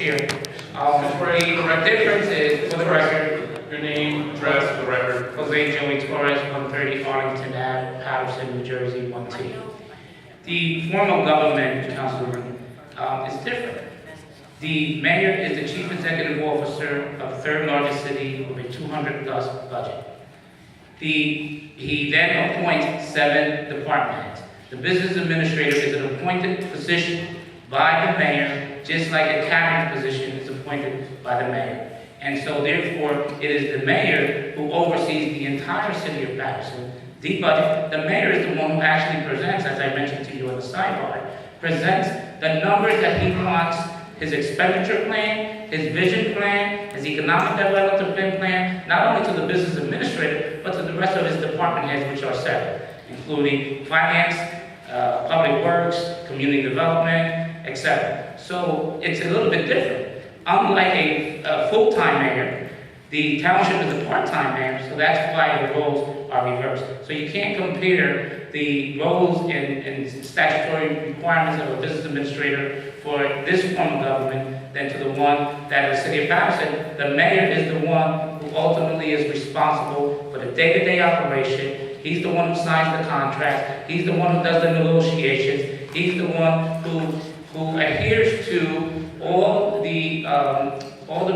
Chair. The difference is, for the record, Your name, address for the record. Jose Torres, 130 Arlington Ave, Paterson, New Jersey, 1T. The form of government, Councilman, is different. The mayor is the chief executive officer of the third largest city with a 200+ budget. He then appoints 7 department heads. The business administrator is an appointed position by the mayor, just like a cabinet position is appointed by the mayor. And so therefore, it is the mayor who oversees the entire city of Paterson. The budget, the mayor is the one who actually presents, as I mentioned to you in the sidebar, presents the numbers that he wants, his expenditure plan, his vision plan, his economic development plan, not only to the business administrator, but to the rest of his department heads, which are 7, including finance, public works, community development, etc. So it's a little bit different. Unlike a full-time mayor, the township is a part-time mayor, so that's why the roles are reversed. So you can't compare the roles and statutory requirements of a business administrator for this form of government than to the one that the city of Paterson. The mayor is the one who ultimately is responsible for the day-to-day operation. He's the one who signs the contract. He's the one who does the negotiations. He's the one who adheres to all the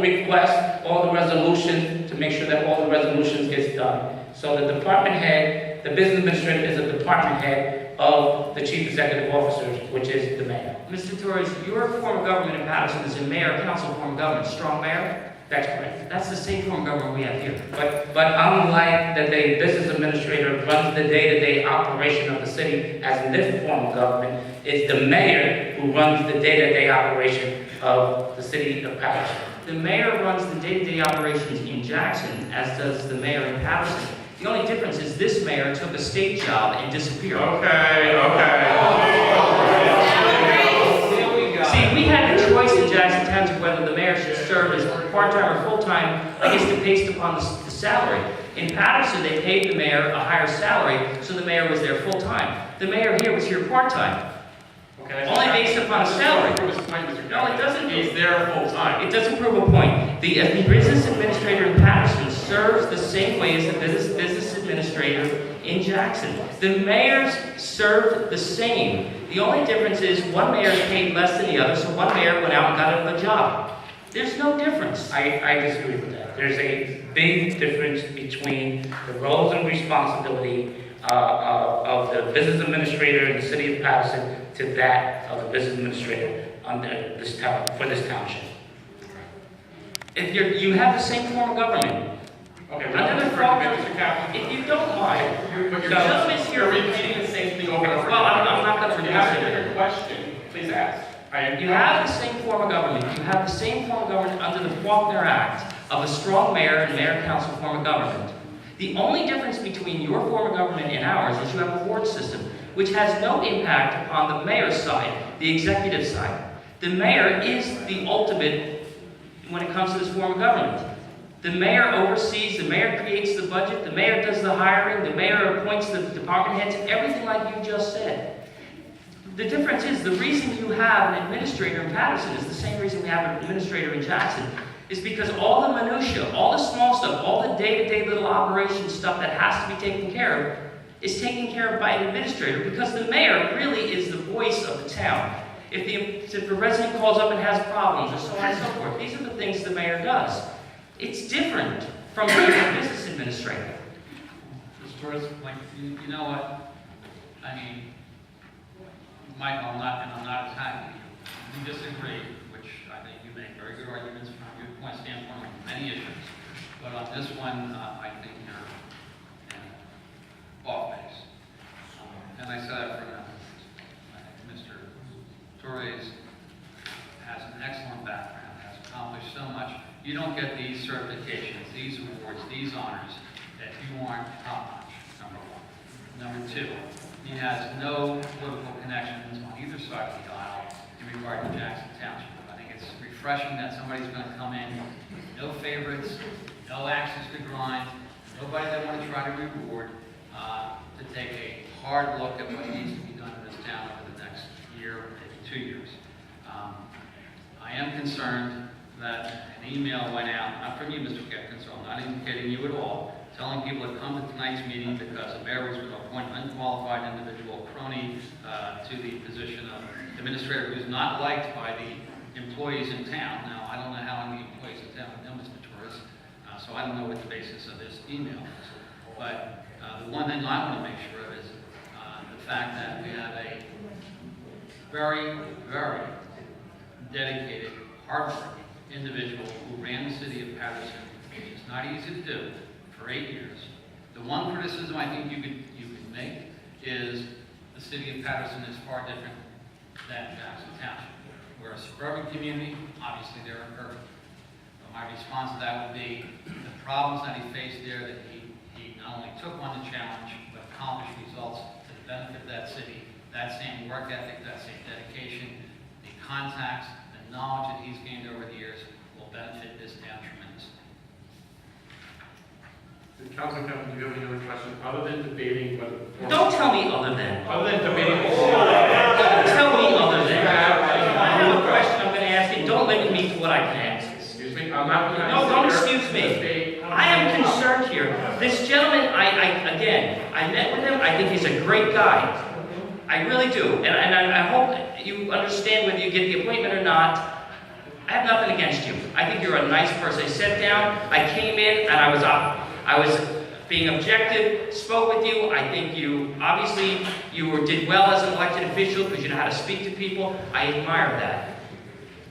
requests, all the resolutions, to make sure that all the resolutions gets done. So the department head, the business administrator is a department head of the chief executive officer, which is the mayor. Mr. Torres, your form of government in Paterson is a mayor-council form of government, strong mayor? That's correct. That's the same form of government we have here. But unlike that the business administrator runs the day-to-day operation of the city, as in this form of government, it's the mayor who runs the day-to-day operation of the city of Paterson. The mayor runs the day-to-day operations in Jackson, as does the mayor in Paterson. The only difference is this mayor took a state job and disappeared. Okay. See, we had a choice in Jackson Township whether the mayor should serve as part-time or full-time, I guess based upon the salary. In Paterson, they paid the mayor a higher salary, so the mayor was there full-time. The mayor here was here part-time. Okay. Only based upon salary. No, it doesn't. He's there full time. It doesn't prove a point. The business administrator in Paterson serves the same way as the business administrator in Jackson. The mayors serve the same. The only difference is one mayor is paid less than the other, so one mayor went out and got a job. There's no difference. I disagree with that. There's a big difference between the roles and responsibility of the business administrator in the city of Paterson to that of the business administrator under this town, for this township. If you have the same form of government. Okay, we're not Mr. Kaplan. If you don't mind, But the gentleman's here. you're repeating the same thing over and over. Well, I'm not going to You repeat have a it. different question. Please ask. You have the same form of government. You have the same form of government under the Faulkner Act of a strong mayor and mayor-council form of government. The only difference between your form of government and ours is you have a ward system, which has no impact upon the mayor's side, the executive side. The mayor is the ultimate when it comes to this form of government. The mayor oversees, the mayor creates the budget, the mayor does the hiring, the mayor appoints the department heads, everything like you just said. The difference is the reason you have an administrator in Paterson is the same reason we have an administrator in Jackson, is because all the minutia, all the small stuff, all the day-to-day little operation stuff that has to be taken care of is taken care of by an administrator, because the mayor really is the voice of the town. If the resident calls up and has problems or so on and so forth, these are the things the mayor does. It's different from being a business administrator. Mr. Torres? Like, you know what? I mean, Michael, I'm not attacking you. We disagree, which I think you make very good arguments from a good point standpoint on many issues. But on this one, I think you're off base. And I said that for them. I think Mr. Torres has an excellent background, has accomplished so much. You don't get these certifications, these awards, these honors that you aren't top-notch, number one. Number two, he has no political connections on either side of the aisle in regard to Jackson Township. I think it's refreshing that somebody's going to come in, no favorites, no axes to grind, nobody that want to try to reward, to take a hard look at what needs to be done in this town over the next year, maybe 2 years. I am concerned that an email went out, not from you, Mr. Captain, so I'm not indicating you at all, telling people to come to tonight's meeting because the mayor was going to appoint an unqualified individual crony to the position of administrator who's not liked by the employees in town. Now, I don't know how many employees in town know Mr. Torres, so I don't know what the basis of this email is. But the one thing I want to make sure of is the fact that we have a very, very dedicated, hardworking individual who ran the city of Paterson, which is not easy to do, for 8 years. The one criticism I think you could make is the city of Paterson is far different than Jackson Township. We're a suburban community, obviously they're urban. But my response to that would be the problems that he faced there, that he not only took on the challenge, but accomplished results to the benefit of that city. That same work ethic, that same dedication, the contacts, the knowledge that he's gained over the years will benefit this town tremendously. Councilor Captain, do you have any other questions other than debating whether? Don't tell me other than. Other than debating. Don't tell me other than. I have a question I'm going to ask you. Don't limit me to what I can answer. Excuse me, I'm not going to. No, don't excuse me. I am concerned here. This gentleman, again, I met with him. I think he's a great guy. I really do. And I hope you understand whether you get the appointment or not. I have nothing against you. I think you're a nice person. I sat down, I came in, and I was being objective, spoke with you. I think you, obviously, did well as an elected official because you know how to speak to people. I admire that.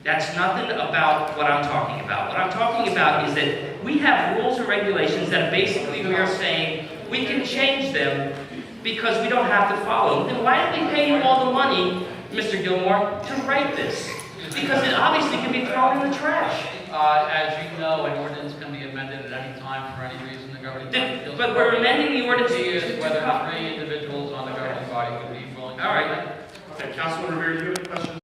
That's nothing about what I'm talking about. What I'm talking about is that we have rules and regulations that basically we are saying we can change them because we don't have to follow them. Then why don't we pay you all the money, Mr. Gilmore, to write this? Because it obviously can be thrown in the trash. As you know, an ordinance can be amended at any time for any reason the governing body feels. But we're amending the ordinance Is whether to 3 individuals on the governing body would be willing to. All right. Okay, Councilor Rivera, do you have any questions?